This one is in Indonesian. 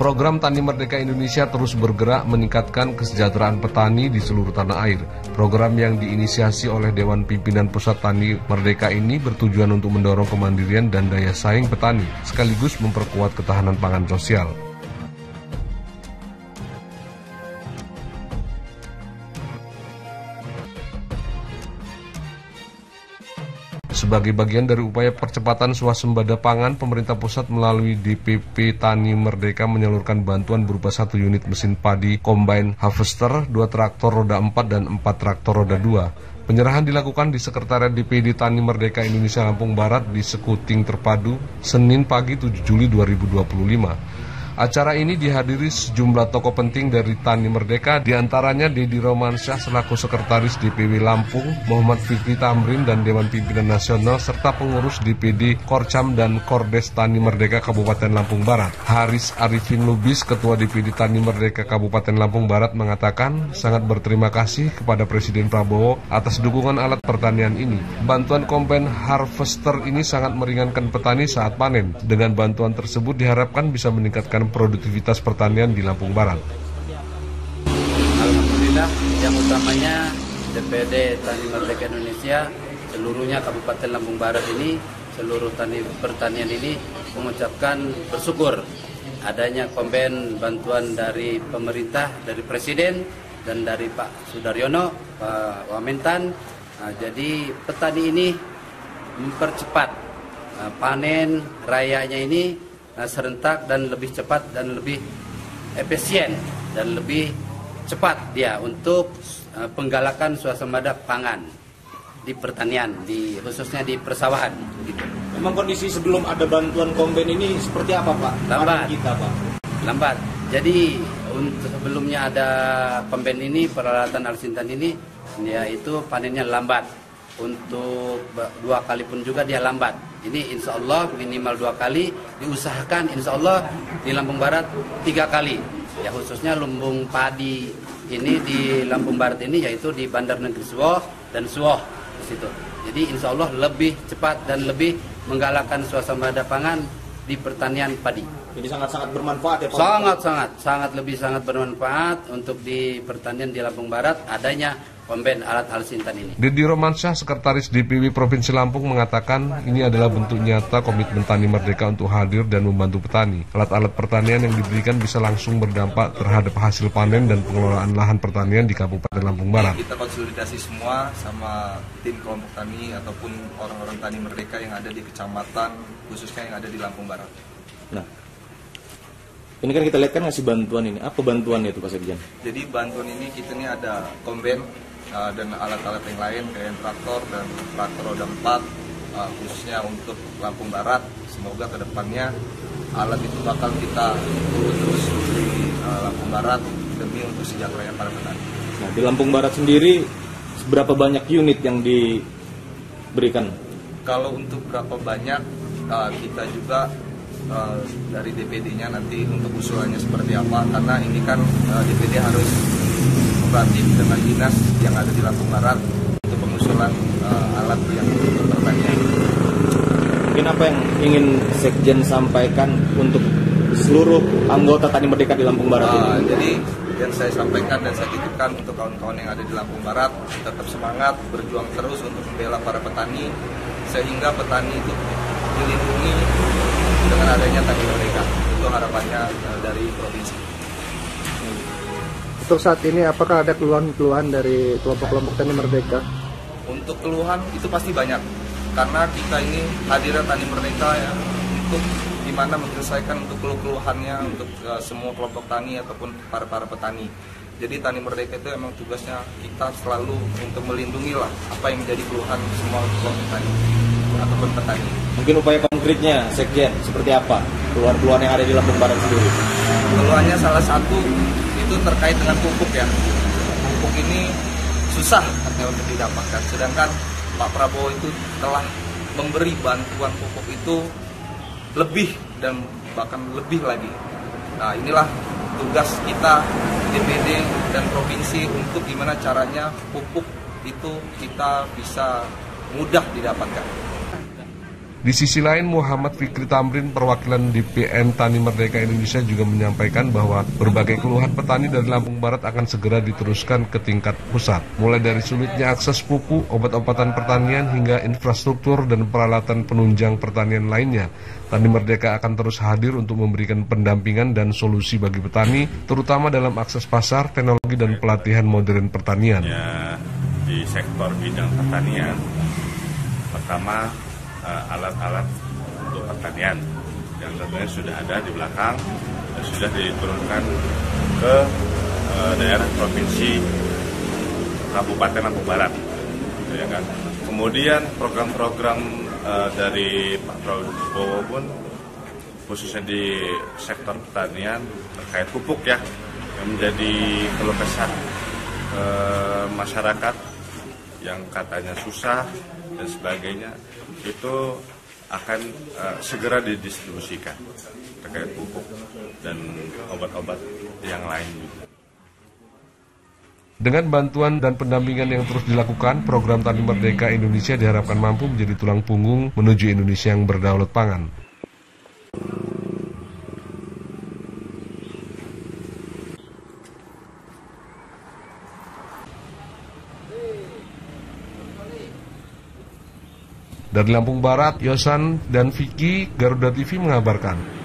Program Tani Merdeka Indonesia terus bergerak meningkatkan kesejahteraan petani di seluruh tanah air. Program yang diinisiasi oleh Dewan Pimpinan Pusat Tani Merdeka ini bertujuan untuk mendorong kemandirian dan daya saing petani, sekaligus memperkuat ketahanan pangan sosial. Sebagai bagian dari upaya percepatan swasembada pangan, pemerintah pusat melalui DPP Tani Merdeka menyalurkan bantuan berupa 1 unit mesin padi combine harvester, 2 traktor roda 4 dan 4 traktor roda 2. Penyerahan dilakukan di Sekretariat DPD Tani Merdeka Indonesia Lampung Barat di Sekuting Terpadu, Senin pagi 7 Juli 2025. Acara ini dihadiri sejumlah tokoh penting dari Tani Merdeka, diantaranya Dedi Romansyah selaku Sekretaris DPW Lampung, Muhammad Fikri Tamrin dan Dewan Pimpinan Nasional, serta pengurus DPD Korcam dan Kordes Tani Merdeka Kabupaten Lampung Barat. Haris Arifin Lubis, Ketua DPD Tani Merdeka Kabupaten Lampung Barat mengatakan sangat berterima kasih kepada Presiden Prabowo atas dukungan alat pertanian ini. Bantuan combine harvester ini sangat meringankan petani saat panen. Dengan bantuan tersebut diharapkan bisa meningkatkan produktivitas pertanian di Lampung Barat. Alhamdulillah, yang utamanya DPD Tani Merdeka Indonesia seluruhnya Kabupaten Lampung Barat ini, seluruh tani pertanian ini mengucapkan bersyukur adanya komben bantuan dari pemerintah, dari Presiden dan dari Pak Sudaryono, Pak Wamentan. Jadi petani ini mempercepat panen rayanya ini serentak dan lebih cepat dan lebih efisien dan lebih cepat dia untuk penggalakan swasembada pangan di pertanian, khususnya di persawahan. Gitu. Memang kondisi sebelum ada bantuan komben ini seperti apa, Pak? Lambat. Pak. Lambat. Jadi untuk sebelumnya ada komben ini, peralatan Alsintan ini, dia itu panennya lambat. Untuk 2 kali pun juga dia lambat. Ini insya Allah minimal 2 kali, diusahakan insya Allah di Lampung Barat 3 kali. Ya khususnya lumbung padi ini di Lampung Barat ini yaitu di Bandar Negeri Suwoh dan Suwoh di situ. Jadi insya Allah lebih cepat dan lebih menggalakkan swasembada pangan di pertanian padi. Jadi sangat-sangat bermanfaat ya Pak? Sangat bermanfaat untuk di pertanian di Lampung Barat adanya komben alat Alsintan ini. Dedi Romansyah, Sekretaris DPW Provinsi Lampung mengatakan ini adalah bentuk nyata komitmen Tani Merdeka untuk hadir dan membantu petani. Alat-alat pertanian yang diberikan bisa langsung berdampak terhadap hasil panen dan pengelolaan lahan pertanian di Kabupaten Lampung Barat. Kita konsolidasi semua sama tim kelompok tani ataupun orang-orang Tani Merdeka yang ada di kecamatan, khususnya yang ada di Lampung Barat. Nah, ini kan kita lihat kan ngasih bantuan ini. Apa bantuannya itu Pak Sekjen? Jadi bantuan ini kita ini ada komben dan alat-alat yang lain kayak traktor dan traktor roda 4 khususnya untuk Lampung Barat. Semoga kedepannya alat itu bakal kita terus di Lampung Barat demi untuk sejahteranya para petani. Nah, di Lampung Barat sendiri seberapa banyak unit yang diberikan? Kalau untuk berapa banyak kita juga dari DPD-nya nanti untuk usulannya seperti apa, karena ini kan DPD harus kooperatif dengan dinas yang ada di Lampung Barat untuk pengusulan alat yang untuk pertanian. Mungkin apa yang ingin Sekjen sampaikan untuk seluruh anggota Tani Merdeka di Lampung Barat? Jadi yang saya sampaikan dan saya titipkan untuk kawan-kawan yang ada di Lampung Barat, tetap semangat, berjuang terus untuk membela para petani, sehingga petani itu dilindungi dengan adanya Tani Merdeka. Itu harapannya dari provinsi. Untuk saat ini apakah ada keluhan-keluhan dari kelompok-kelompok Tani Merdeka? Untuk keluhan itu pasti banyak, karena kita ini hadirat Tani Merdeka ya, untuk dimana menyelesaikan untuk keluhannya untuk semua kelompok tani ataupun para petani. Jadi Tani Merdeka itu emang tugasnya kita selalu untuk melindungi lah apa yang menjadi keluhan semua kelompok tani ataupun petani. Mungkin upaya konkretnya Sekjen seperti apa? Keluhan-keluhan yang ada di Lampung Barat sendiri? Keluhannya salah satu itu terkait dengan pupuk ya. Pupuk ini susah katanya untuk didapatkan, sedangkan Pak Prabowo itu telah memberi bantuan pupuk itu lebih dan bahkan lebih lagi. Nah, inilah tugas kita DPD dan provinsi untuk gimana caranya pupuk itu kita bisa mudah didapatkan. Di sisi lain, Muhammad Fikri Tamrin, perwakilan DPN Tani Merdeka Indonesia juga menyampaikan bahwa berbagai keluhan petani dari Lampung Barat akan segera diteruskan ke tingkat pusat. Mulai dari sulitnya akses pupuk, obat-obatan pertanian, hingga infrastruktur dan peralatan penunjang pertanian lainnya. Tani Merdeka akan terus hadir untuk memberikan pendampingan dan solusi bagi petani, terutama dalam akses pasar, teknologi, dan pelatihan modern pertanian. Di sektor bidang pertanian, pertama alat-alat untuk pertanian yang tentunya sudah ada di belakang dan sudah diturunkan ke daerah provinsi Kabupaten Lampung Barat, ya kan. Kemudian program-program dari Pak Prabowo pun khususnya di sektor pertanian terkait pupuk ya, yang menjadi keluh kesah masyarakat yang katanya susah dan sebagainya, itu akan segera didistribusikan terkait pupuk dan obat-obat yang lain juga. Dengan bantuan dan pendampingan yang terus dilakukan, program Tani Merdeka Indonesia diharapkan mampu menjadi tulang punggung menuju Indonesia yang berdaulat pangan. Dari Lampung Barat, Yosan dan Vicky, Garuda TV mengabarkan.